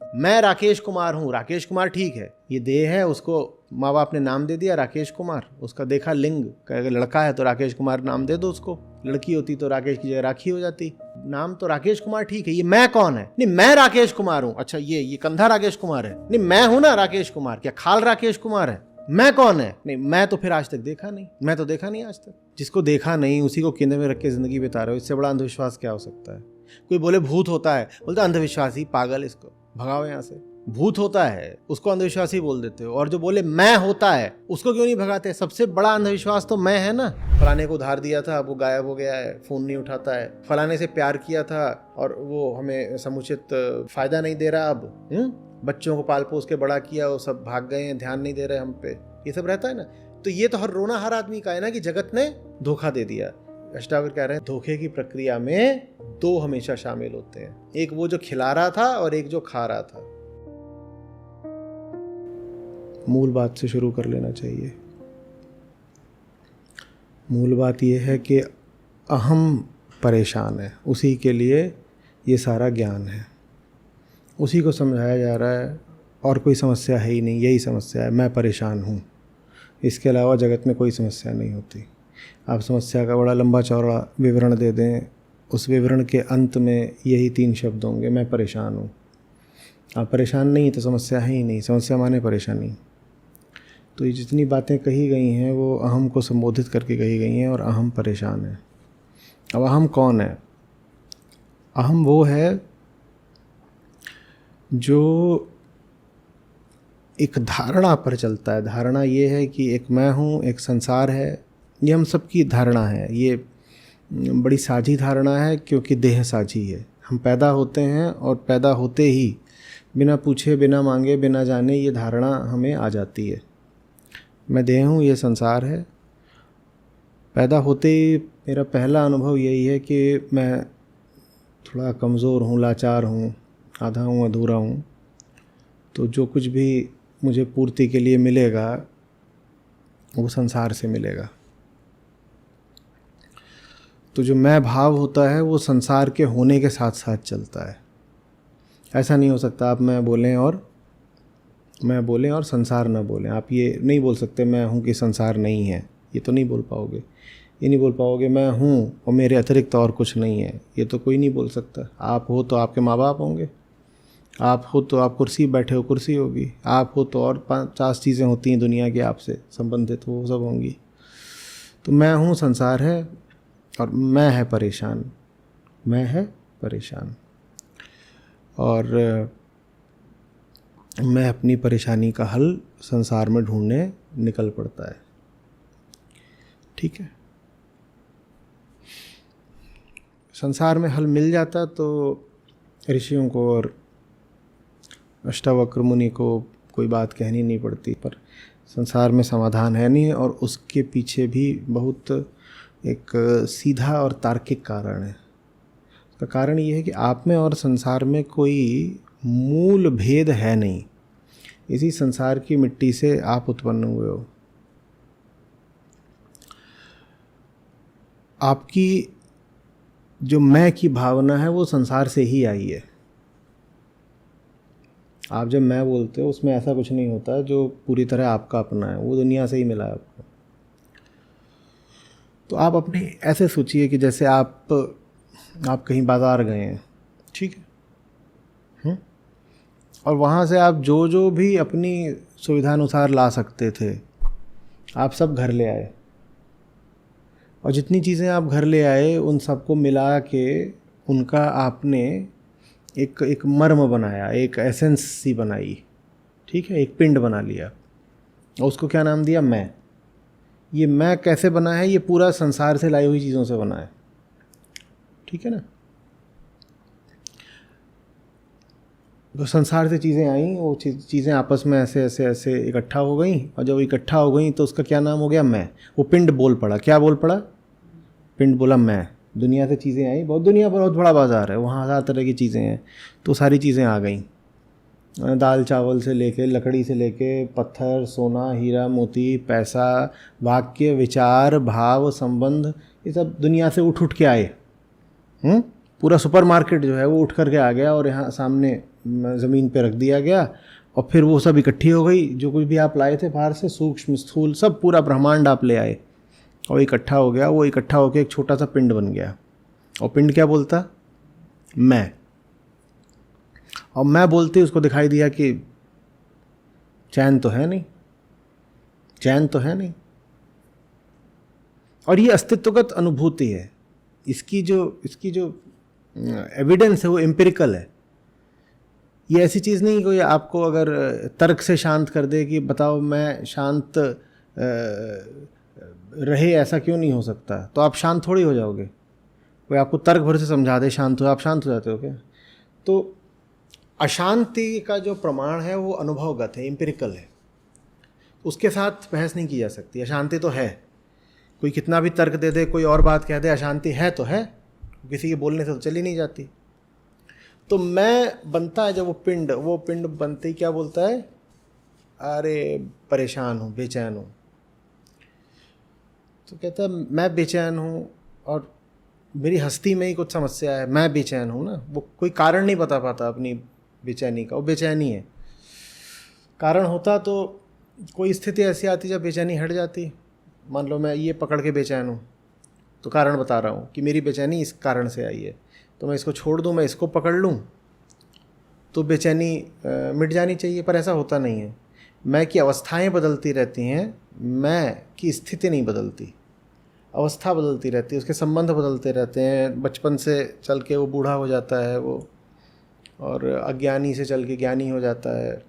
मैं राकेश कुमार हूँ, राकेश कुमार ठीक है, ये देह है, उसको माँ बाप ने नाम दे दिया राकेश कुमार, उसका देखा लिंग, अगर लड़का है तो राकेश कुमार नाम दे दो उसको, लड़की होती तो राकेश की जगह राखी हो जाती। नाम तो राकेश कुमार ठीक है, ये मैं कौन है? नहीं, मैं राकेश कुमार हूँ। अच्छा, ये कंधा राकेश कुमार है? नहीं, मैं हूं ना राकेश कुमार। क्या खाल राकेश कुमार है? मैं कौन है? नहीं, मैं तो फिर आज तक देखा नहीं, मैं तो देखा नहीं आज तक। जिसको देखा नहीं उसी को केंद्र में रख के जिंदगी बिता रहे हो, इससे बड़ा अंधविश्वास क्या हो सकता है? कोई बोले भूत होता है, बोलते अंधविश्वासी, पागल, इसको भगाओ यहाँ से। भूत होता है उसको अंधविश्वासी बोल देते हो, और जो बोले मैं होता है उसको क्यों नहीं भगाते? सबसे बड़ा अंधविश्वास तो मैं है ना। फलाने को उधार दिया था, वो गायब हो गया है, फोन नहीं उठाता है। फलाने से प्यार किया था और वो हमें समुचित फायदा नहीं दे रहा अब। बच्चों को पाल पोस के बड़ा किया, वो सब भाग गए हैं, ध्यान नहीं दे रहे हम पे, ये सब रहता है ना। तो ये तो हर रोना हर आदमी का है ना कि जगत ने धोखा दे दिया। अष्टावक्र कह रहे हैं धोखे की प्रक्रिया में दो हमेशा शामिल होते हैं, एक वो जो खिला रहा था और एक जो खा रहा था। मूल बात से शुरू कर लेना चाहिए। मूल बात यह है कि अहम परेशान है, उसी के लिए ये सारा ज्ञान है, उसी को समझाया जा रहा है, और कोई समस्या है ही नहीं, यही समस्या है, मैं परेशान हूँ। इसके अलावा जगत में कोई समस्या नहीं होती। आप समस्या का बड़ा लंबा चौड़ा विवरण दे दें, उस विवरण के अंत में यही 3 शब्द होंगे, मैं परेशान हूँ। आप परेशान नहीं तो समस्या है ही नहीं, समस्या माने परेशानी। तो ये जितनी बातें कही गई हैं वो अहम को संबोधित करके कही गई हैं, और अहम परेशान है। अब अहम कौन है? अहम वो है जो एक धारणा पर चलता है। धारणा ये है कि एक मैं हूँ, एक संसार है। ये हम सबकी धारणा है, ये बड़ी साझी धारणा है, क्योंकि देह साझी है। हम पैदा होते हैं और पैदा होते ही बिना पूछे, बिना मांगे, बिना जाने ये धारणा हमें आ जाती है, मैं देह हूँ, ये संसार है। पैदा होते ही मेरा पहला अनुभव यही है कि मैं थोड़ा कमज़ोर हूँ, लाचार हूँ, आधा हूँ, अधूरा हूँ। तो जो कुछ भी मुझे पूर्ति के लिए मिलेगा वो संसार से मिलेगा। तो जो मैं भाव होता है वो संसार के होने के साथ साथ चलता है। ऐसा नहीं हो सकता आप मैं बोलें और संसार ना बोलें। आप ये नहीं बोल सकते मैं हूँ कि संसार नहीं है, ये तो नहीं बोल पाओगे। ये नहीं बोल पाओगे मैं हूँ और मेरे अतिरिक्त और कुछ नहीं है, ये तो कोई नहीं बोल सकता। आप हो तो आपके माँ बाप होंगे, आप हो तो आप कुर्सी बैठे हो, कुर्सी होगी, आप हो तो और 50 चीज़ें होती हैं दुनिया की आपसे संबंधित, वो सब होंगी। तो मैं हूँ संसार है, और मैं है परेशान, मैं है परेशान, और मैं अपनी परेशानी का हल संसार में ढूंढने निकल पड़ता है। ठीक है, संसार में हल मिल जाता तो ऋषियों को और अष्टावक्र मुनि को कोई बात कहनी नहीं पड़ती। पर संसार में समाधान है नहीं, और उसके पीछे भी बहुत एक सीधा और तार्किक कारण है। उसका कारण ये है कि आप में और संसार में कोई मूल भेद है नहीं। इसी संसार की मिट्टी से आप उत्पन्न हुए हो। आपकी जो मैं की भावना है वो संसार से ही आई है। आप जब मैं बोलते हो उसमें ऐसा कुछ नहीं होता जो पूरी तरह आपका अपना है, वो दुनिया से ही मिला है आपको। तो आप अपने ऐसे सोचिए कि जैसे आप कहीं बाज़ार गए हैं, ठीक है, और वहाँ से आप जो भी अपनी सुविधानुसार ला सकते थे आप सब घर ले आए, और जितनी चीज़ें आप घर ले आए उन सबको मिला के उनका आपने एक मर्म बनाया, एक एसेंस सी बनाई, ठीक है, एक पिंड बना लिया, और उसको क्या नाम दिया? मैं। ये मैं कैसे बना है? ये पूरा संसार से लाई हुई चीज़ों से बना है, ठीक है ना। तो संसार से चीज़ें आई, वो चीज़ें आपस में ऐसे ऐसे ऐसे इकट्ठा हो गई, और जब इकट्ठा हो गई तो उसका क्या नाम हो गया? मैं। वो पिंड बोल पड़ा। क्या बोल पड़ा? पिंड बोला मैं। दुनिया से चीज़ें आई, दुनिया बहुत बड़ा बाज़ार है, वहाँ हज़ार तरह की चीज़ें हैं, तो सारी चीज़ें आ गई। दाल चावल से लेके, लकड़ी से लेके, पत्थर, सोना, हीरा मोती, पैसा, वाक्य, विचार, भाव, संबंध, ये सब दुनिया से उठ के आए। पूरा सुपरमार्केट जो है वो उठ करके आ गया और यहाँ सामने ज़मीन पे रख दिया गया और फिर वो सब इकट्ठी हो गई, जो कुछ भी आप लाए थे बाहर से, सूक्ष्म स्थूल सब, पूरा ब्रह्मांड आप ले आए और इकट्ठा हो गया। वो इकट्ठा होकर एक छोटा सा पिंड बन गया और पिंड क्या बोलता? मैं। और मैं बोलते उसको दिखाई दिया कि चैन तो है नहीं, चैन तो है नहीं। और ये अस्तित्वगत अनुभूति है, इसकी जो एविडेंस है वो एम्पिरिकल है। ये ऐसी चीज़ नहीं कोई आपको अगर तर्क से शांत कर दे कि बताओ मैं शांत रहे, ऐसा क्यों नहीं हो सकता, तो आप शांत थोड़ी हो जाओगे। कोई आपको तर्क भर से समझा दे शांत हो, आप शांत हो जाते हो क्या? तो अशांति का जो प्रमाण है वो अनुभवगत है, एम्पिरिकल है, उसके साथ बहस नहीं की जा सकती। अशांति तो है, कोई कितना भी तर्क दे दे, कोई और बात कह दे, अशांति है तो है, किसी के बोलने से तो चली नहीं जाती। तो मैं बनता है जब वो पिंड बनते ही क्या बोलता है? अरे परेशान हूँ, बेचैन हूँ। तो कहता है मैं बेचैन हूँ और मेरी हस्ती में ही कुछ समस्या है, मैं बेचैन हूँ ना। वो कोई कारण नहीं बता पाता अपनी बेचैनी का, वो बेचैनी है। कारण होता तो कोई स्थिति ऐसी आती जब बेचैनी हट जाती। मान लो मैं ये पकड़ के बेचैन हूँ, तो कारण बता रहा हूँ कि मेरी बेचैनी इस कारण से आई है, तो मैं इसको छोड़ दूँ, मैं इसको पकड़ लूँ तो बेचैनी मिट जानी चाहिए, पर ऐसा होता नहीं है। मैं की अवस्थाएं बदलती रहती हैं, मैं की स्थिति नहीं बदलती। अवस्था बदलती रहती है, उसके संबंध बदलते रहते हैं। बचपन से चल के वो बूढ़ा हो जाता है वो, और अज्ञानी से चल के ज्ञानी हो जाता है,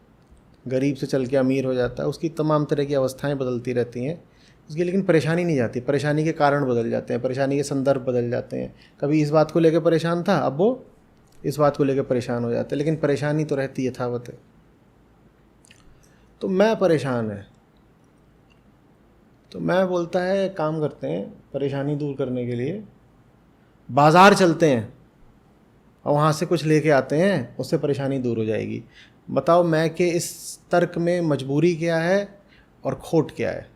गरीब से चल के अमीर हो जाता है। उसकी तमाम तरह की अवस्थाएं बदलती रहती हैं उसकी, लेकिन परेशानी नहीं जाती। परेशानी के कारण बदल जाते हैं, परेशानी के संदर्भ बदल जाते हैं। कभी इस बात को लेकर परेशान था, अब वो इस बात को लेकर परेशान हो जाते हैं, लेकिन परेशानी तो रहती यथावत है। तो मैं परेशान है, तो मैं बोलता है काम करते हैं परेशानी दूर करने के लिए, बाज़ार चलते हैं और वहाँ से कुछ लेके आते हैं, उससे परेशानी दूर हो जाएगी। बताओ मैं के इस तर्क में मजबूरी क्या है और खोट क्या है?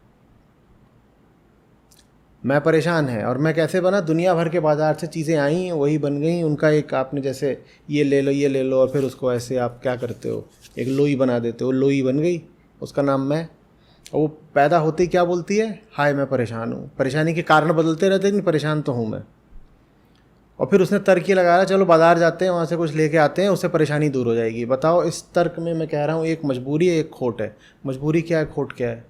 मैं परेशान है, और मैं कैसे बना? दुनिया भर के बाज़ार से चीज़ें आई, वही बन गई। उनका एक आपने जैसे ये ले लो, ये ले लो, और फिर उसको ऐसे आप क्या करते हो, एक लोई बना देते हो, लोई बन गई, उसका नाम मैं। और वो पैदा होते ही क्या बोलती है? हाय मैं परेशान हूँ। परेशानी के कारण बदलते रहते, लेकिन परेशान तो हूँ मैं। और फिर उसने तर्क ये लगाया, चलो बाज़ार जाते हैं, वहाँ से कुछ लेके आते हैं, उससे परेशानी दूर हो जाएगी। बताओ इस तर्क में मैं कह रहा हूँ एक मजबूरी है, एक खोट है। मजबूरी क्या है, खोट क्या है?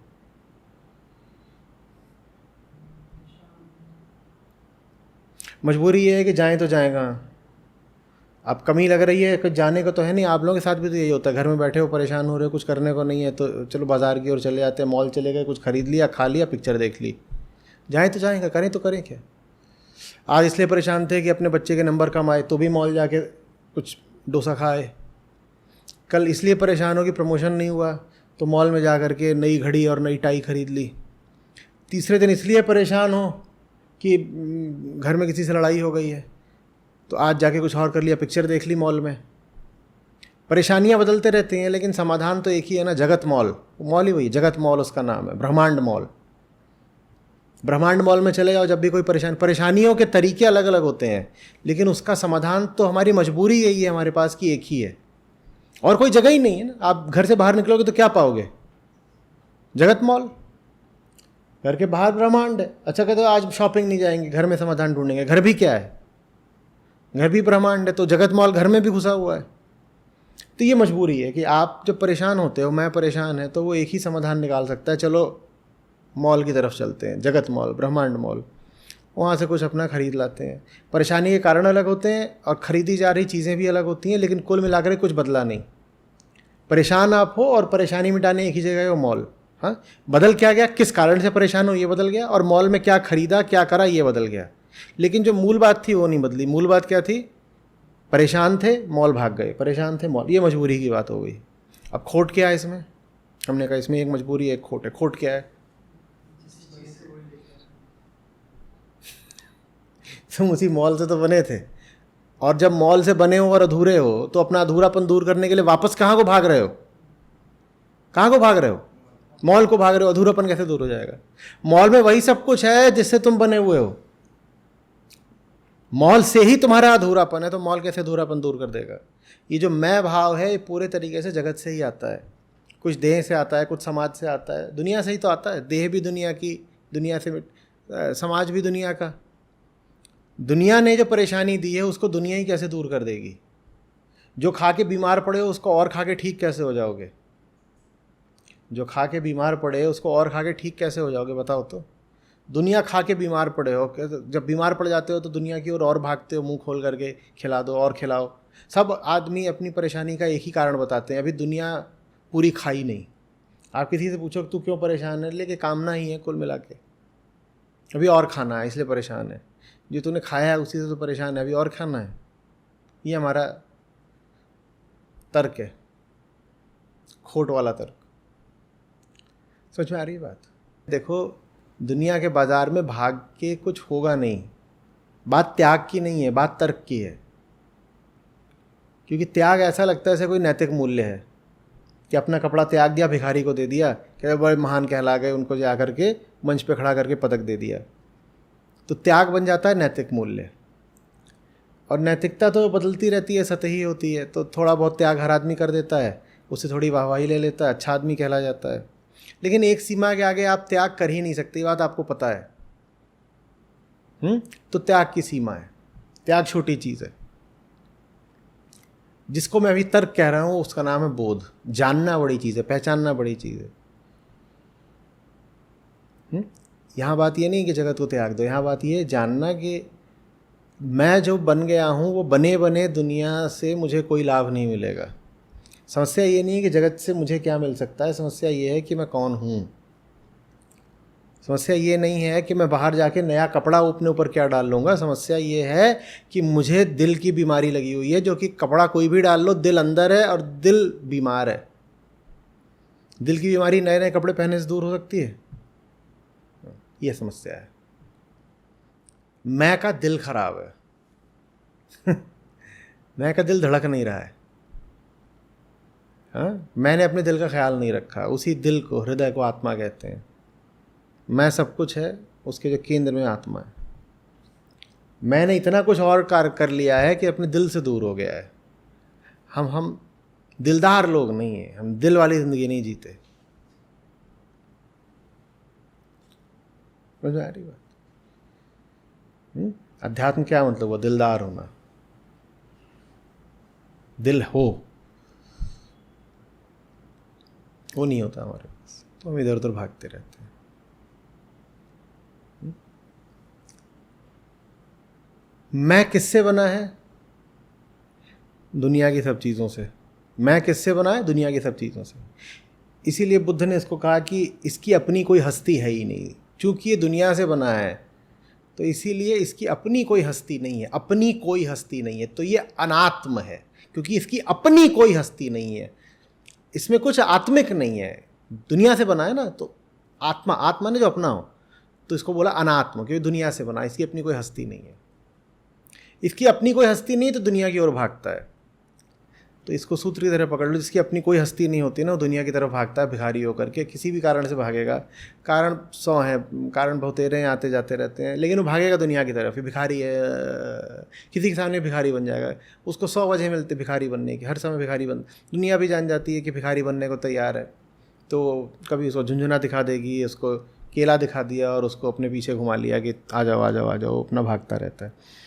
मजबूरी ये है कि जाएं तो जाएं कहाँ? अब कमी लग रही है, कुछ जाने को तो है नहीं। आप लोगों के साथ भी तो यही होता है, घर में बैठे हो, परेशान हो रहे हो, कुछ करने को नहीं है, तो चलो बाज़ार की ओर चले जाते हैं, मॉल चले गए, कुछ खरीद लिया, खा लिया, पिक्चर देख ली। जाएं तो जाएंगे, करें तो करें क्या? आज इसलिए परेशान थे कि अपने बच्चे के नंबर कम आए, तो भी मॉल जाके कुछ डोसा खाए। कल इसलिए परेशान हो कि प्रमोशन नहीं हुआ, तो मॉल में जा कर के नई घड़ी और नई टाई खरीद ली। तीसरे दिन इसलिए परेशान हो कि घर में किसी से लड़ाई हो गई है, तो आज जाके कुछ और कर लिया, पिक्चर देख ली मॉल में। परेशानियां बदलते रहती हैं, लेकिन समाधान तो एक ही है ना, जगत मॉल। मॉल ही वही, जगत मॉल उसका नाम है, ब्रह्मांड मॉल। ब्रह्मांड मॉल में चले जाओ, जब भी कोई परेशानियों के तरीके अलग अलग होते हैं, लेकिन उसका समाधान तो हमारी मजबूरी यही है हमारे पास कि एक ही है, और कोई जगह ही नहीं है ना। आप घर से बाहर निकलोगे तो क्या पाओगे? जगत मॉल। घर के बाहर ब्रह्मांड है। अच्छा कहते हो आज शॉपिंग नहीं जाएंगे, घर में समाधान ढूंढेंगे। घर भी क्या है? घर भी ब्रह्मांड है, तो जगत मॉल घर में भी घुसा हुआ है। तो ये मजबूरी है कि आप जब परेशान होते हो, मैं परेशान है, तो वो एक ही समाधान निकाल सकता है, चलो मॉल की तरफ चलते हैं, जगत मॉल, ब्रह्मांड मॉल, वहाँ से कुछ अपना ख़रीद लाते हैं। परेशानी के कारण अलग होते हैं और ख़रीदी जा रही चीज़ें भी अलग होती हैं, लेकिन कुल मिलाकर कुछ बदला नहीं। परेशान आप हो और परेशानी मिटाने एक ही जगह हो, मॉल। हाँ, बदल क्या गया? किस कारण से परेशान हो ये बदल गया, और मॉल में क्या खरीदा, क्या करा, ये बदल गया। लेकिन जो मूल बात थी वो नहीं बदली। मूल बात क्या थी? परेशान थे, मॉल भाग गए, परेशान थे, मॉल। ये मजबूरी की बात हो गई। अब खोट क्या है इसमें? हमने कहा इसमें एक मजबूरी है, एक खोट है। खोट क्या है? तुम उसी मॉल से तो बने थे, और जब मॉल से बने हो और अधूरे हो, तो अपना अधूरापन दूर करने के लिए वापस कहाँ को भाग रहे हो? कहाँ को भाग रहे हो? मॉल को भाग रहे हो। अधूरापन कैसे दूर हो जाएगा? मॉल में वही सब कुछ है जिससे तुम बने हुए हो। मॉल से ही तुम्हारा अधूरापन है, तो मॉल कैसे अधूरापन दूर कर देगा? ये जो मैं भाव है ये पूरे तरीके से जगत से ही आता है, कुछ देह से आता है, कुछ समाज से आता है, दुनिया से ही तो आता है। देह भी दुनिया की, दुनिया से समाज भी दुनिया का। दुनिया ने जो परेशानी दी है उसको दुनिया ही कैसे दूर कर देगी? जो खा के बीमार पड़े हो उसको और खा के ठीक कैसे हो जाओगे? जो खा के बीमार पड़े उसको और खा के ठीक कैसे हो जाओगे बताओ तो? दुनिया खा के बीमार पड़े हो, जब बीमार पड़ जाते हो तो दुनिया की ओर और भागते हो, मुंह खोल करके खिला दो और खिलाओ। सब आदमी अपनी परेशानी का एक ही कारण बताते हैं, अभी दुनिया पूरी खाई नहीं। आप किसी से पूछो तू क्यों परेशान है, लेके कामना ही है कुल मिला के, अभी और खाना है इसलिए परेशान है। जो तूने खाया है उसी से तो परेशान है, अभी और खाना है। ये हमारा तर्क है, खोट वाला तर्क। समझ में आ रही है बात? देखो, दुनिया के बाजार में भाग के कुछ होगा नहीं। बात त्याग की नहीं है, बात तर्क की है। क्योंकि त्याग ऐसा लगता है जैसे कोई नैतिक मूल्य है कि अपना कपड़ा त्याग दिया, भिखारी को दे दिया, क्या बड़े महान कहला गए, उनको जा करके मंच पे खड़ा करके पदक दे दिया, तो त्याग बन जाता है नैतिक मूल्य। और नैतिकता तो बदलती रहती है, सतही होती है, तो थोड़ा बहुत त्याग हर आदमी कर देता है, उससे थोड़ी वाहवाही ले लेता है, अच्छा आदमी कहला जाता है। लेकिन एक सीमा के आगे आप त्याग कर ही नहीं सकते, ये बात आपको पता है। तो त्याग की सीमा है, त्याग छोटी चीज़ है। जिसको मैं अभी तर्क कह रहा हूँ उसका नाम है बोध। जानना बड़ी चीज़ है, पहचानना बड़ी चीज़ है। यहाँ बात ये नहीं कि जगत को त्याग दो, यहाँ बात ये है जानना कि मैं जो बन गया हूँ वो बने बने दुनिया से मुझे कोई लाभ नहीं मिलेगा। समस्या ये नहीं है कि जगत से मुझे क्या मिल सकता है, समस्या ये है कि मैं कौन हूँ। समस्या ये नहीं है कि मैं बाहर जाके नया कपड़ा अपने ऊपर क्या डाल लूँगा। समस्या ये है कि मुझे दिल की बीमारी लगी हुई है, जो कि कपड़ा कोई भी डाल लो, दिल अंदर है और दिल बीमार है। दिल की बीमारी नए नए कपड़े पहनने से दूर हो सकती है? ये समस्या है। मैं का दिल खराब है मैं का दिल धड़क नहीं रहा है। हाँ, मैंने अपने दिल का ख्याल नहीं रखा। उसी दिल को, हृदय को आत्मा कहते हैं। मैं सब कुछ है, उसके जो केंद्र में आत्मा है। मैंने इतना कुछ और कार्य कर लिया है कि अपने दिल से दूर हो गया है। हम दिलदार लोग नहीं हैं, हम दिल वाली ज़िंदगी नहीं जीते। समझ में आ रही बात? अध्यात्म क्या मतलब हुआ? दिलदार होना। दिल हो, वो नहीं होता हमारे पास, तो हम इधर उधर भागते रहते हैं। मैं किससे बना है? दुनिया की सब चीज़ों से। मैं किससे बना है? दुनिया की सब चीज़ों से। इसीलिए बुद्ध ने इसको कहा कि इसकी अपनी कोई हस्ती है ही नहीं। चूँकि ये दुनिया से बना है तो इसीलिए इसकी अपनी कोई हस्ती नहीं है। अपनी कोई हस्ती नहीं है तो ये अनात्म है, क्योंकि इसकी अपनी कोई हस्ती नहीं है। इसमें कुछ आत्मिक नहीं है। दुनिया से बना है ना, तो आत्मा ने जो अपना हो, तो इसको बोला अनात्म, क्योंकि दुनिया से बना, इसकी अपनी कोई हस्ती नहीं है। इसकी अपनी कोई हस्ती नहीं तो दुनिया की ओर भागता है। तो इसको सूत्र की तरह पकड़ लो, जिसकी अपनी कोई हस्ती नहीं होती ना, वो दुनिया की तरफ भागता है भिखारी होकर के। किसी भी कारण से भागेगा, कारण 100 हैं, कारण बहुतेरे हैं, आते जाते रहते हैं, लेकिन वो भागेगा दुनिया की तरफ। भिखारी है, किसी के सामने भिखारी बन जाएगा। उसको 100 वजह मिलती भिखारी बनने की, हर समय भिखारी बन। दुनिया भी जान जाती है कि भिखारी बनने को तैयार है, तो कभी उसको झुंझुना दिखा देगी, उसको केला दिखा दिया और उसको अपने पीछे घुमा लिया कि आ जाओ आ जाओ आ जाओ, अपना भागता रहता है।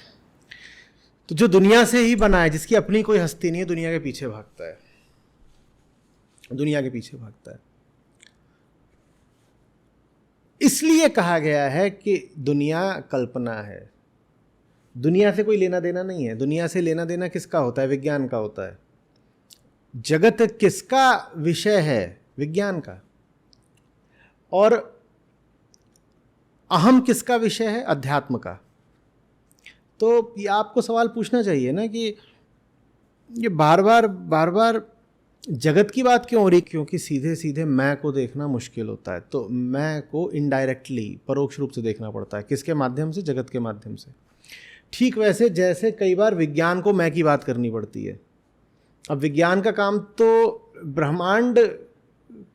तो जो दुनिया से ही बना है, जिसकी अपनी कोई हस्ती नहीं है, दुनिया के पीछे भागता है, दुनिया के पीछे भागता है। इसलिए कहा गया है कि दुनिया कल्पना है। दुनिया से कोई लेना देना नहीं है। दुनिया से लेना देना किसका होता है? विज्ञान का होता है। जगत किसका विषय है? विज्ञान का। और अहम किसका विषय है? अध्यात्म का। तो ये आपको सवाल पूछना चाहिए ना कि ये बार बार जगत की बात क्यों हो रही? क्योंकि सीधे सीधे मैं को देखना मुश्किल होता है, तो मैं को इनडायरेक्टली, परोक्ष रूप से देखना पड़ता है। किसके माध्यम से? जगत के माध्यम से। ठीक वैसे जैसे कई बार विज्ञान को मैं की बात करनी पड़ती है। अब विज्ञान का काम तो ब्रह्मांड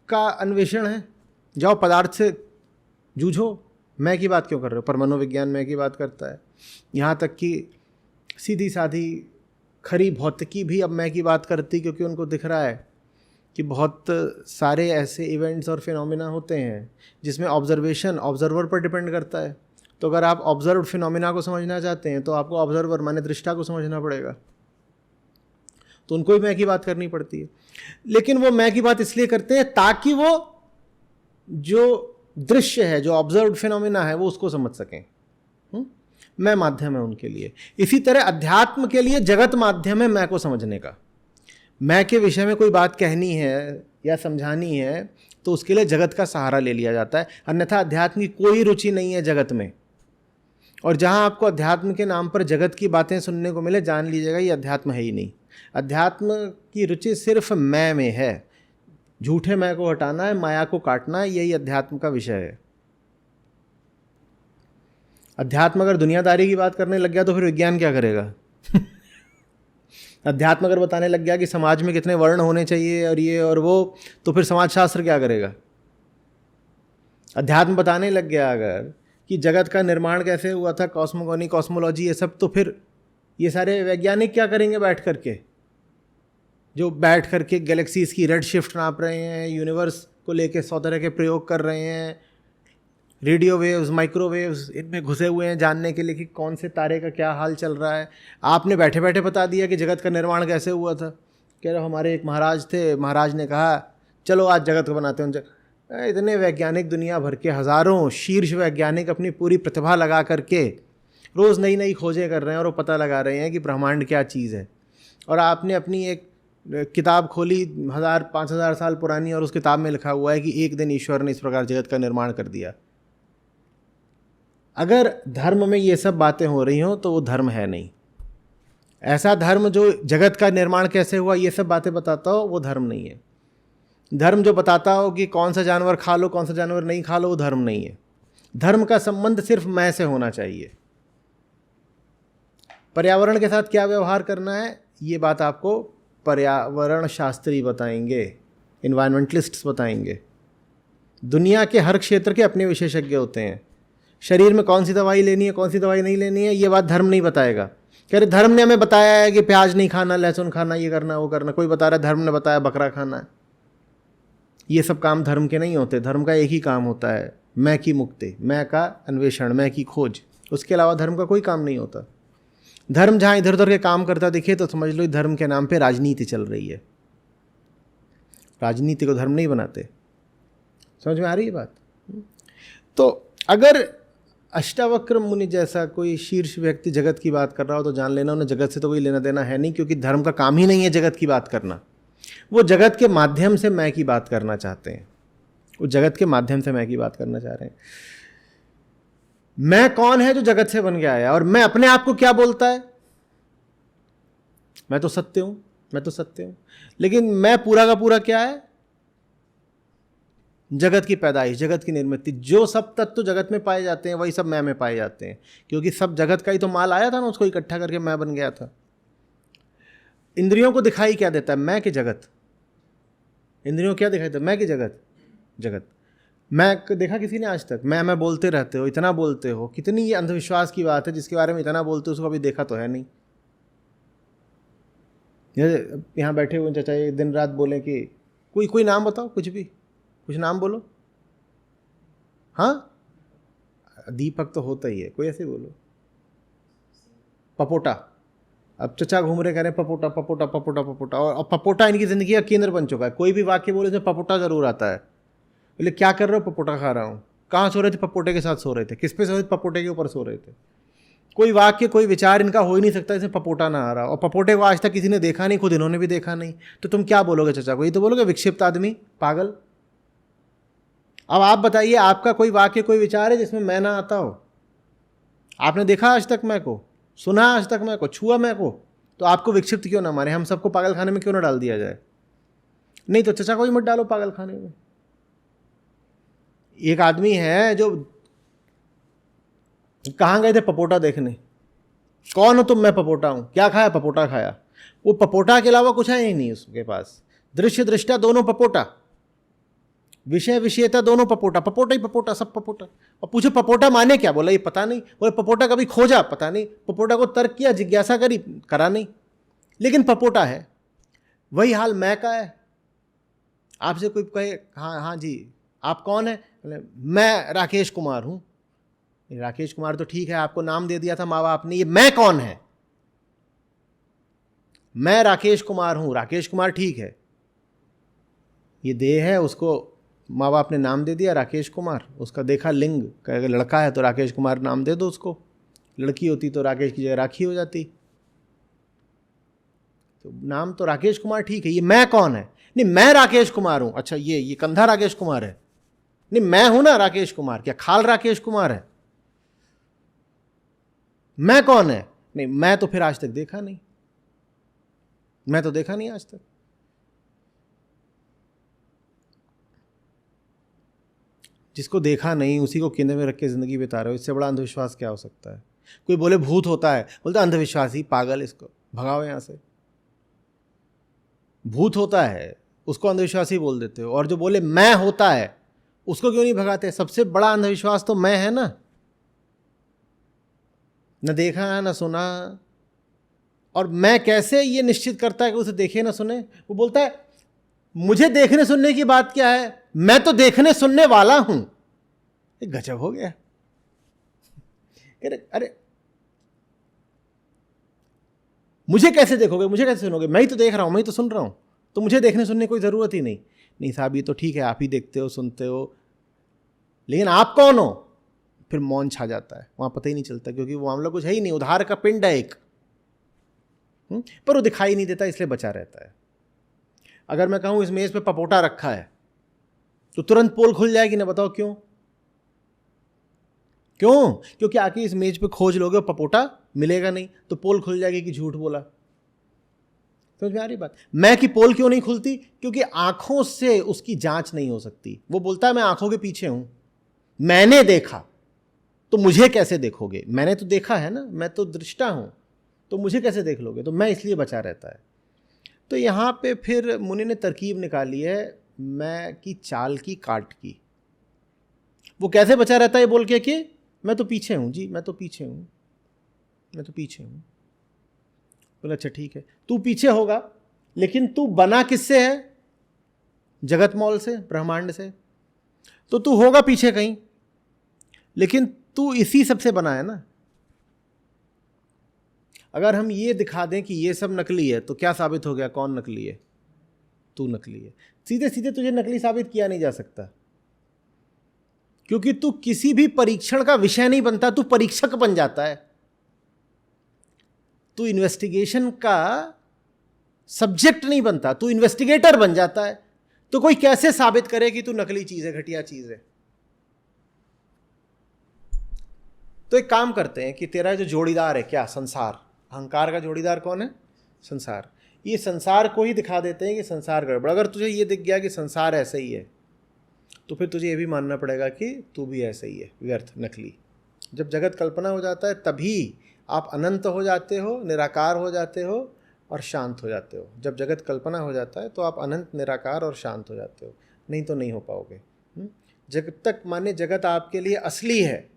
का अन्वेषण है, जाओ पदार्थ से जूझो। मैं की बात क्यों कर रहे हो? पर मनोविज्ञान मैं की बात करता है। यहाँ तक कि सीधी साधी खरी भौतिकी भी अब मैं की बात करती, क्योंकि उनको दिख रहा है कि बहुत सारे ऐसे इवेंट्स और फिनोमिना होते हैं जिसमें ऑब्जर्वेशन ऑब्जर्वर पर डिपेंड करता है। तो अगर आप ऑब्जर्व फिनोमिना को समझना चाहते हैं तो आपको ऑब्जर्वर माने दृष्टा को समझना पड़ेगा, तो उनको भी मैं की बात करनी पड़ती है। लेकिन वो मैं की बात इसलिए करते हैं ताकि वो जो दृश्य है, जो ऑब्जर्व्ड फिनोमिना है, वो उसको समझ सकें। मैं माध्यम है उनके लिए। इसी तरह अध्यात्म के लिए जगत माध्यम है मैं को समझने का। मैं के विषय में कोई बात कहनी है या समझानी है तो उसके लिए जगत का सहारा ले लिया जाता है, अन्यथा अध्यात्म की कोई रुचि नहीं है जगत में। और जहां आपको अध्यात्म के नाम पर जगत की बातें सुनने को मिले, जान लीजिएगा ये अध्यात्म है ही नहीं। अध्यात्म की रुचि सिर्फ मैं में है, झूठे मैं को हटाना है, माया को काटना है, यही अध्यात्म का विषय है। अध्यात्म अगर दुनियादारी की बात करने लग गया तो फिर विज्ञान क्या करेगा? अध्यात्म अगर बताने लग गया कि समाज में कितने वर्ण होने चाहिए और ये और वो, तो फिर समाजशास्त्र क्या करेगा? अध्यात्म बताने लग गया अगर कि जगत का निर्माण कैसे हुआ था, कॉस्मोगोनी, कॉस्मोलॉजी, ये सब, तो फिर ये सारे वैज्ञानिक क्या करेंगे बैठ करके? जो बैठ करके गैलेक्सीज की रेड शिफ्ट नाप रहे हैं, यूनिवर्स को लेके 100 तरह के प्रयोग कर रहे हैं, रेडियो वेव्स, माइक्रोवेव्स, इनमें घुसे हुए हैं जानने के लिए कि कौन से तारे का क्या हाल चल रहा है। आपने बैठे बैठे बता दिया कि जगत का निर्माण कैसे हुआ था। कह रहे हमारे एक महाराज थे, महाराज ने कहा चलो आज जगत को बनाते हैं। इतने वैज्ञानिक दुनिया भर के हज़ारों शीर्ष वैज्ञानिक अपनी पूरी प्रतिभा लगा करके रोज़ नई नई खोजें कर रहे हैं और वो पता लगा रहे हैं कि ब्रह्मांड क्या चीज़ है। और आपने अपनी एक किताब खोली 1000-5000 साल पुरानी और उस किताब में लिखा हुआ है कि एक दिन ईश्वर ने इस प्रकार जगत का निर्माण कर दिया। अगर धर्म में ये सब बातें हो रही हों तो वो धर्म है नहीं। ऐसा धर्म जो जगत का निर्माण कैसे हुआ ये सब बातें बताता हो वो धर्म नहीं है। धर्म जो बताता हो कि कौन सा जानवर खा लो कौन सा जानवर नहीं खा लो वो धर्म नहीं है। धर्म का संबंध सिर्फ मैं से होना चाहिए। पर्यावरण के साथ क्या व्यवहार करना है ये बात आपको पर्यावरण शास्त्री बताएंगे, इन्वायरमेंटलिस्ट्स बताएंगे। दुनिया के हर क्षेत्र के अपने विशेषज्ञ होते हैं। शरीर में कौन सी दवाई लेनी है कौन सी दवाई नहीं लेनी है ये बात धर्म नहीं बताएगा। कह रहे धर्म ने हमें बताया है कि प्याज नहीं खाना, लहसुन खाना, ये करना वो करना। कोई बता रहा है धर्म ने बताया बकरा खाना है। ये सब काम धर्म के नहीं होते। धर्म का एक ही काम होता है मैं की मुक्ति, मैं का अन्वेषण, मैं की खोज। उसके अलावा धर्म का कोई काम नहीं होता। धर्म जहाँ इधर उधर के काम करता दिखे तो समझ लो धर्म के नाम पे राजनीति चल रही है। राजनीति को धर्म नहीं बनाते। समझ में आ रही है बात? तो अगर अष्टावक्र मुनि जैसा कोई शीर्ष व्यक्ति जगत की बात कर रहा हो तो जान लेना उन्हें जगत से तो कोई लेना देना है नहीं, क्योंकि धर्म का काम ही नहीं है जगत की बात करना। वो जगत के माध्यम से मैं की बात करना चाहते हैं। वो जगत के माध्यम से मैं की बात करना चाह रहे हैं। मैं कौन है जो जगत से बन के आया? और मैं अपने आप को क्या बोलता है? मैं तो सत्य हूं, मैं तो सत्य हूं। लेकिन मैं पूरा का पूरा क्या है? जगत की पैदाइश, जगत की निर्मित। जो सब तत्व जगत में पाए जाते हैं वही सब मैं में पाए जाते हैं, क्योंकि सब जगत का ही तो माल आया था ना, उसको इकट्ठा करके मैं बन गया था। इंद्रियों को दिखाई क्या देता है? मैं कि जगत। इंद्रियों क्या दिखाई देता है? मैं कि जगत। जगत मैं देखा किसी ने आज तक? मैं बोलते रहते हो, इतना बोलते हो। कितनी ये अंधविश्वास की बात है, जिसके बारे में इतना बोलते हो उसको अभी देखा तो है नहीं। यहाँ बैठे हुए चाचा ये दिन रात बोले कि कोई नाम बताओ, कुछ भी, कुछ नाम बोलो। हाँ दीपक तो होता ही है, कोई ऐसे बोलो। पपोटा। अब चचा घूम रहे कह रहे हैं पपोटा पपोटा पपोटा पपोटा, और पपोटा इनकी ज़िंदगी का केंद्र बन चुका है। कोई भी वाक्य बोले तो पपोटा ज़रूर आता है। बोले क्या कर रहे हो? पपोटा खा रहा हूँ। कहाँ सो रहे थे? पपोटे के साथ सो रहे थे। किस पे सो रहे थे? पपोटे के ऊपर सो रहे थे। कोई वाक्य कोई विचार इनका हो ही नहीं सकता इसमें पपोटा ना आ रहा। और पपोटे को आज तक किसी ने देखा नहीं, खुद इन्होंने भी देखा नहीं। तो तुम क्या बोलोगे चचा को? ये तो बोलोगे विक्षिप्त आदमी, पागल। अब आप बताइए आपका कोई वाक्य कोई विचार है जिसमें मैं ना आता हो? आपने देखा आज तक मैं को? सुना आज तक मैं को? छुआ मैं को? तो आपको विक्षिप्त क्यों ना मारे? हम सबको पागल खाने में क्यों ना डाल दिया जाए? नहीं तो चचा को ही मत डालो पागल खाने में। एक आदमी है जो कहाँ गए थे पपोटा देखने। कौन हो तुम? मैं पपोटा हूं। क्या खाया? पपोटा खाया। वो पपोटा के अलावा कुछ है ही नहीं उसके पास। दृश्य दृष्टा दोनों पपोटा, विषय विषयता दोनों पपोटा, पपोटा ही पपोटा, सब पपोटा। और पूछो पपोटा माने क्या? बोला ये पता नहीं। बोले पपोटा कभी खोजा? पता नहीं। पपोटा को तर्क किया, जिज्ञासा करी? करा नहीं। लेकिन पपोटा है। वही हाल मैं का है। आपसे कोई कहे हाँ हाँ जी आप कौन है, मैं राकेश कुमार हूँ। राकेश कुमार तो ठीक है, आपको नाम दे दिया था माँ बाप ने, ये मैं कौन है? मैं राकेश कुमार हूँ। राकेश कुमार ठीक है, ये देह है, उसको माँ बाप ने नाम दे दिया राकेश कुमार। उसका देखा लिंग, अगर लड़का है तो राकेश कुमार नाम दे दो उसको, लड़की होती तो राकेश की जगह राखी हो जाती। तो नाम तो राकेश कुमार ठीक है, ये मैं कौन है? नहीं मैं राकेश कुमार हूं। अच्छा ये कंधा राकेश कुमार है? नहीं मैं हूं ना राकेश कुमार। क्या खाल राकेश कुमार है? मैं कौन है? नहीं मैं तो फिर आज तक देखा नहीं, मैं तो देखा नहीं आज तक। जिसको देखा नहीं उसी को केंद्र में रख के जिंदगी बिता रहे हो, इससे बड़ा अंधविश्वास क्या हो सकता है? कोई बोले भूत होता है, बोलते अंधविश्वास ही, पागल, इसको भगाओ यहां से। भूत होता है उसको अंधविश्वासी बोल देते हो, और जो बोले मैं होता है उसको क्यों नहीं भगाते? सबसे बड़ा अंधविश्वास तो मैं है ना, न देखा न सुना। और मैं कैसे ये निश्चित करता है कि उसे देखे ना सुने? वो बोलता है मुझे देखने सुनने की बात क्या है, मैं तो देखने सुनने वाला हूं। ये गजब हो गया। अरे मुझे कैसे देखोगे, मुझे कैसे सुनोगे? मैं ही तो देख रहा हूं, मैं ही तो सुन रहा हूं, तो मुझे देखने सुनने की कोई जरूरत ही नहीं। नहीं साहब ये तो ठीक है, आप ही देखते हो सुनते हो, लेकिन आप कौन हो? फिर मौन छा जाता है, वहां पता ही नहीं चलता, क्योंकि वो मामला कुछ है ही नहीं, उधार का पिंड है एक। पर वो दिखाई नहीं देता, इसलिए बचा रहता है। अगर मैं कहूं इस मेज पे पपोटा रखा है तो तुरंत पोल खुल जाएगी ना, बताओ क्यों? क्यों? क्योंकि आके इस मेज पे खोज लोगे और पपोटा मिलेगा नहीं, तो पोल खुल जाएगी कि झूठ बोला। समझ में आ रही बात? मैं की पोल क्यों नहीं खुलती? क्योंकि आंखों से उसकी जांच नहीं हो सकती। वो बोलता है मैं आंखों के पीछे हूं, मैंने देखा, तो मुझे कैसे देखोगे? मैंने तो देखा है ना, मैं तो दृष्टा हूं, तो मुझे कैसे देख लोगे? तो मैं इसलिए बचा रहता है। तो यहां पे फिर मुनि ने तरकीब निकाली है मैं की चाल की काट की। वो कैसे बचा रहता है बोल के कि मैं तो पीछे हूं जी, मैं तो पीछे हूं, मैं तो पीछे हूं। बोला अच्छा ठीक है, तू पीछे होगा, लेकिन तू बना किससे है? जगत मौल से, ब्रह्मांड से। तो तू होगा पीछे कहीं, लेकिन तू इसी सबसे बना है ना। अगर हम ये दिखा दें कि ये सब नकली है, तो क्या साबित हो गया? कौन नकली है? तू नकली है। सीधे सीधे तुझे नकली साबित किया नहीं जा सकता, क्योंकि तू किसी भी परीक्षण का विषय नहीं बनता, तू परीक्षक बन जाता है। तू इन्वेस्टिगेशन का सब्जेक्ट नहीं बनता, तू इन्वेस्टिगेटर बन जाता है। तो कोई कैसे साबित करे कि तू नकली चीज है, घटिया चीज है? तो एक काम करते हैं कि तेरा जो जोड़ीदार है क्या? संसार। अहंकार का जोड़ीदार कौन है? संसार। ये संसार को ही दिखा देते हैं कि संसार गड़बड़। अगर तुझे ये दिख गया कि संसार ऐसा ही है, तो फिर तुझे ये भी मानना पड़ेगा कि तू भी ऐसा ही है, व्यर्थ, नकली। जब जगत कल्पना हो जाता है तभी आप अनंत हो जाते हो, निराकार हो जाते हो और शांत हो जाते हो। जब जगत कल्पना हो जाता है तो आप अनंत, निराकार और शांत हो जाते हो, नहीं तो नहीं हो पाओगे। जब तक माने जगत आपके लिए असली है,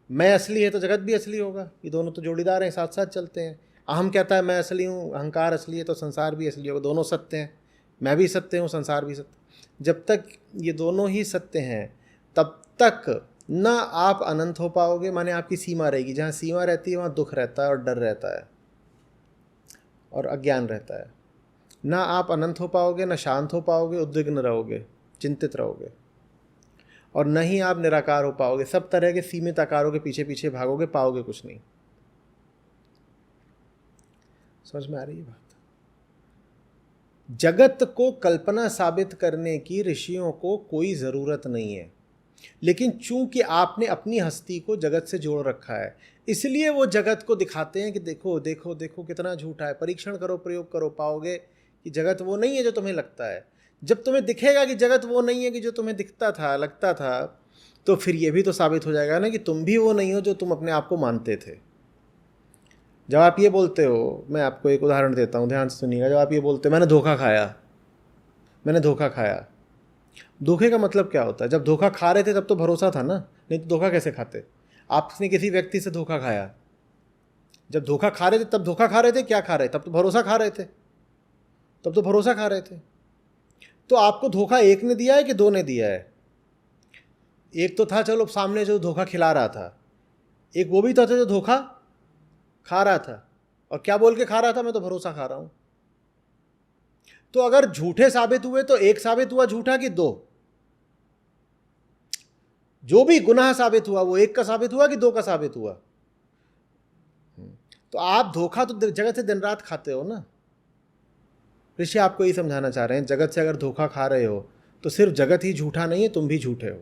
मैं असली है तो जगत भी असली होगा। ये दोनों तो जोड़ीदार हैं, साथ साथ चलते हैं। अहम कहता है मैं असली हूँ, अहंकार असली है, तो संसार भी असली होगा। दोनों सत्य हैं, मैं भी सत्य हूँ, संसार भी सत्य। जब तक ये दोनों ही सत्य हैं तब तक ना आप अनंत हो पाओगे, माने आपकी सीमा रहेगी। जहाँ सीमा रहती है वहाँ दुख रहता है और डर रहता है और अज्ञान रहता है। ना आप अनंत हो पाओगे, ना शांत हो पाओगे, उद्विग्न रहोगे, चिंतित रहोगे, और न ही आप निराकार हो पाओगे। सब तरह के सीमित आकारों के पीछे पीछे भागोगे, पाओगे कुछ नहीं। समझ में आ रही है बात? जगत को कल्पना साबित करने की ऋषियों को कोई ज़रूरत नहीं है, लेकिन चूंकि आपने अपनी हस्ती को जगत से जोड़ रखा है, इसलिए वो जगत को दिखाते हैं कि देखो देखो देखो कितना झूठा है। परीक्षण करो, प्रयोग करो, पाओगे कि जगत वो नहीं है जो तुम्हें लगता है। जब तुम्हें दिखेगा कि जगत वो नहीं है कि जो तुम्हें दिखता था, लगता था, तो फिर ये भी तो साबित हो जाएगा ना कि तुम भी वो नहीं हो जो तुम अपने आप को मानते थे। जब आप ये बोलते हो, मैं आपको एक उदाहरण देता हूँ, ध्यान से सुनिएगा। जब आप ये बोलते हो मैंने धोखा खाया, मैंने धोखा खाया, धोखे का मतलब क्या होता है? जब धोखा खा रहे थे तब तो भरोसा था ना, नहीं तो धोखा कैसे खाते? आपने किसी व्यक्ति से धोखा खाया, जब धोखा खा रहे थे तब धोखा खा रहे थे, क्या खा रहे थे? तब तो भरोसा खा रहे थे, तब तो भरोसा खा रहे थे। तो आपको धोखा एक ने दिया है कि दो ने दिया है? एक तो था चलो सामने जो धोखा खिला रहा था, एक वो भी था जो धोखा खा रहा था। और क्या बोल के खा रहा था? मैं तो भरोसा खा रहा हूं। तो अगर झूठे साबित हुए तो एक साबित हुआ झूठा कि दो? जो भी गुनाह साबित हुआ वो एक का साबित हुआ कि दो का साबित हुआ? तो आप धोखा तो जगत से दिन रात खाते हो ना। ऋषि आपको यही समझाना चाह रहे हैं, जगत से अगर धोखा खा रहे हो तो सिर्फ जगत ही झूठा नहीं है, तुम भी झूठे हो।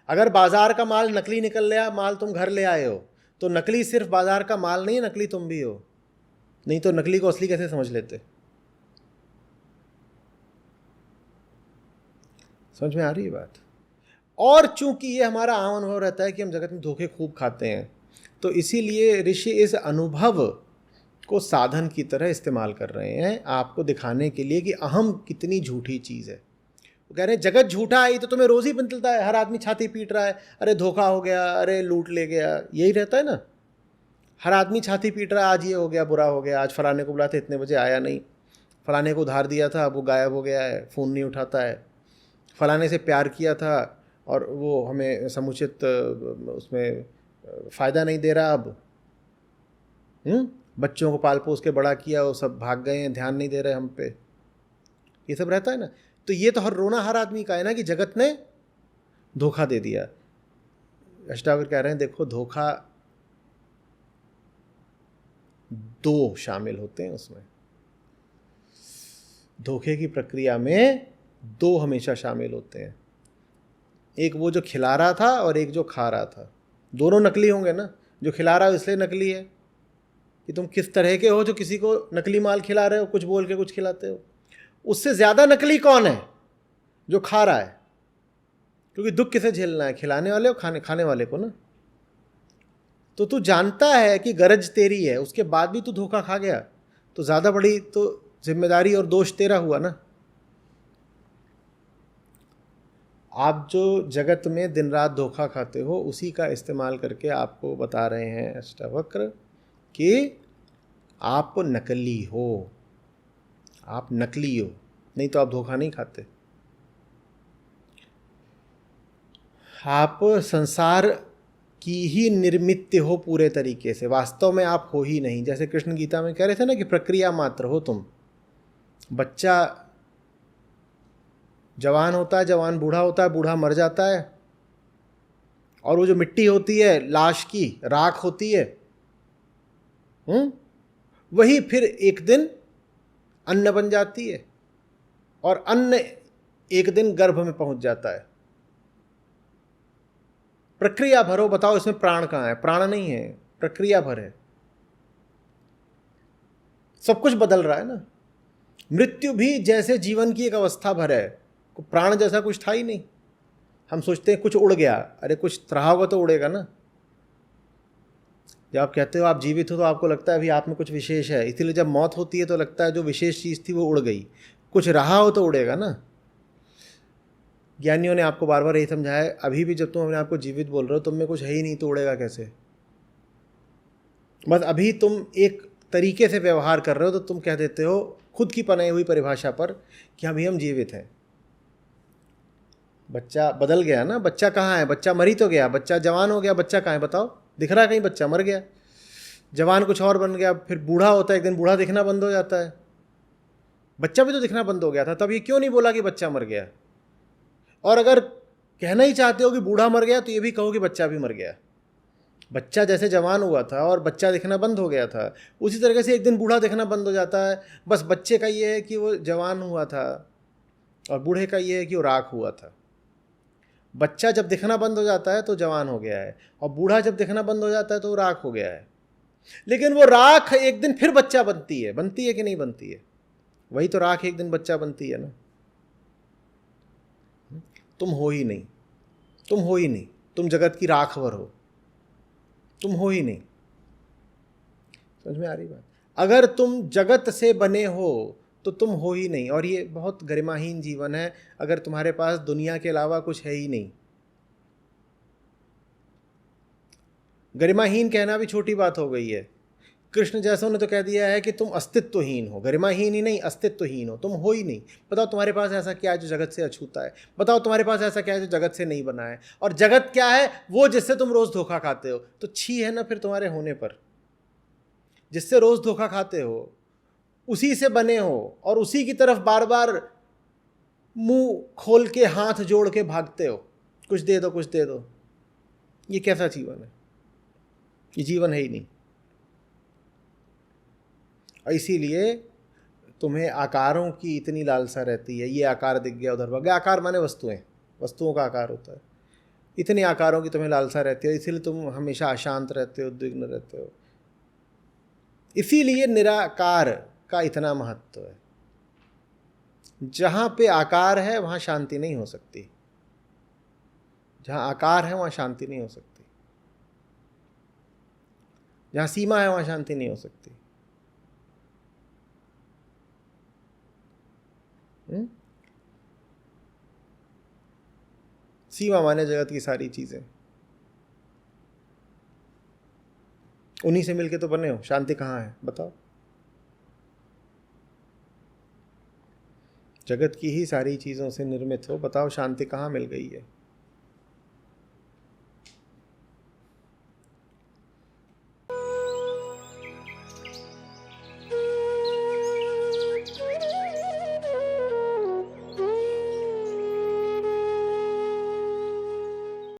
अगर बाजार का माल नकली निकल गया, माल तुम घर ले आए हो, तो नकली सिर्फ बाजार का माल नहीं है, नकली तुम भी हो। नहीं तो नकली को असली कैसे समझ लेते? समझ में आ रही है बात? और चूंकि ये हमारा आम अनुभव रहता है कि हम जगत में धोखे खूब खाते हैं, तो इसीलिए ऋषि इस अनुभव को साधन की तरह इस्तेमाल कर रहे हैं, आपको दिखाने के लिए कि अहम कितनी झूठी चीज़ है। वो कह रहे हैं जगत झूठा है तो तुम्हें रोज ही मिलता है, हर आदमी छाती पीट रहा है, अरे धोखा हो गया, अरे लूट ले गया, यही रहता है ना। हर आदमी छाती पीट रहा है, आज ये हो गया, बुरा हो गया, आज फलाने को बुलाते इतने बजे आया नहीं, फलाने को उधार दिया था वो गायब हो गया है, फ़ोन नहीं उठाता है, फलाने से प्यार किया था और वो हमें समुचित उसमें फ़ायदा नहीं दे रहा अब। बच्चों को पाल पोस के बड़ा किया, वो सब भाग गए हैं, ध्यान नहीं दे रहे हम पे, ये सब रहता है ना। तो ये तो हर रोना हर आदमी का है ना कि जगत ने धोखा दे दिया। अष्टावक्र कह रहे हैं देखो धोखा दो शामिल होते हैं उसमें, धोखे की प्रक्रिया में दो हमेशा शामिल होते हैं, एक वो जो खिला रहा था और एक जो खा रहा था। दोनों नकली होंगे ना, जो खिला रहा है इसलिए नकली है कि तुम किस तरह के हो जो किसी को नकली माल खिला रहे हो, कुछ बोल के कुछ खिलाते हो। उससे ज़्यादा नकली कौन है? जो खा रहा है, क्योंकि दुख किसे झेलना है? खिलाने वाले और खाने वाले को ना। तो तू जानता है कि गरज तेरी है, उसके बाद भी तू धोखा खा गया, तो ज़्यादा बड़ी तो जिम्मेदारी और दोष तेरा हुआ ना। आप जो जगत में दिन रात धोखा खाते हो, उसी का इस्तेमाल करके आपको बता रहे हैं अष्टावक्र कि आप नकली हो, आप नकली हो, नहीं तो आप धोखा नहीं खाते। आप संसार की ही निर्मित हो पूरे तरीके से, वास्तव में आप हो ही नहीं। जैसे कृष्ण गीता में कह रहे थे ना कि प्रक्रिया मात्र हो तुम। बच्चा जवान होता है, जवान बूढ़ा होता है, बूढ़ा मर जाता है, और वो जो मिट्टी होती है लाश की, राख होती है, वही फिर एक दिन अन्न बन जाती है, और अन्न एक दिन गर्भ में पहुंच जाता है। प्रक्रिया भर हो, बताओ इसमें प्राण कहाँ है? प्राण नहीं है, प्रक्रिया भर है। सब कुछ बदल रहा है ना। मृत्यु भी जैसे जीवन की एक अवस्था भर है, प्राण जैसा कुछ था ही नहीं। हम सोचते हैं कुछ उड़ गया, अरे कुछ रहा होगा तो उड़ेगा ना। जब आप कहते हो आप जीवित हो तो आपको लगता है अभी आप में कुछ विशेष है, इसीलिए जब मौत होती है तो लगता है जो विशेष चीज़ थी वो उड़ गई। कुछ रहा हो तो उड़ेगा ना। ज्ञानियों ने आपको बार बार यही समझाया, अभी भी जब तुम अपने आपको जीवित बोल रहे हो, तुम में कुछ है ही नहीं तो उड़ेगा कैसे? बस अभी तुम एक तरीके से व्यवहार कर रहे हो तो तुम कह देते हो खुद की बनाई हुई परिभाषा पर कि अभी हम जीवित हैं। बच्चा बदल गया ना, बच्चा कहाँ है? बच्चा मर ही तो गया, बच्चा जवान हो गया, बच्चा कहाँ है बताओ? दिख रहा है कहीं? बच्चा मर गया। जवान कुछ और बन गया, फिर बूढ़ा होता है, एक दिन बूढ़ा दिखना बंद हो जाता है। बच्चा भी तो दिखना बंद हो गया था, तब ये क्यों नहीं बोला कि बच्चा मर गया? और अगर कहना ही चाहते हो कि बूढ़ा मर गया तो ये भी कहो कि बच्चा भी मर गया। बच्चा जैसे जवान हुआ था और बच्चा दिखना बंद हो गया था, उसी तरीके से एक दिन बूढ़ा दिखना बंद हो जाता है। बस बच्चे का ये है कि वो जवान हुआ था और बूढ़े का ये है कि वो राख हुआ था। बच्चा जब दिखना बंद हो जाता है तो जवान हो गया है, और बूढ़ा जब दिखना बंद हो जाता है तो वो राख हो गया है। लेकिन वो राख एक दिन फिर बच्चा बनती है कि नहीं बनती है? वही तो राख एक दिन बच्चा बनती है ना। तुम हो ही नहीं, तुम हो ही नहीं, तुम जगत की राखवर हो, तुम हो ही नहीं। समझ में आ रही बात? अगर तुम जगत से बने हो तो तुम हो ही नहीं, और ये बहुत गरिमाहीन जीवन है अगर तुम्हारे पास दुनिया के अलावा कुछ है ही नहीं। गरिमाहीन कहना भी छोटी बात हो गई है। कृष्ण जैसों ने तो कह दिया है कि तुम अस्तित्वहीन हो, गरिमाहीन ही नहीं अस्तित्वहीन हो, तुम हो ही नहीं। बताओ तुम्हारे पास ऐसा क्या है जो जगत से अछूता है? बताओ तुम्हारे पास ऐसा क्या है जो जगत से नहीं बना है? और जगत क्या है? वो जिससे तुम रोज धोखा खाते हो। तो छी है ना फिर तुम्हारे होने पर। जिससे रोज धोखा खाते हो, उसी से बने हो और उसी की तरफ बार बार मुंह खोल के हाथ जोड़ के भागते हो, कुछ दे दो कुछ दे दो। ये कैसा जीवन है? ये जीवन है ही नहीं। और इसीलिए तुम्हें आकारों की इतनी लालसा रहती है। ये आकार दिख गया उधर भाग गया। आकार माने वस्तुएं, वस्तुओं का आकार होता है। इतने आकारों की तुम्हें लालसा रहती है, इसीलिए तुम हमेशा अशांत रहते हो, उद्विग्न रहते हो। इसीलिए निराकार का इतना महत्व है। जहाँ पे आकार है वहाँ शांति नहीं हो सकती। जहाँ आकार है वहाँ शांति नहीं हो सकती। जहाँ सीमा है वहाँ शांति नहीं हो सकती। सीमा माने जगत की सारी चीजें, उन्हीं से मिलके तो बने हो। शांति कहाँ है बताओ? जगत की ही सारी चीजों से निर्मित हो, बताओ शांति कहाँ मिल गई है?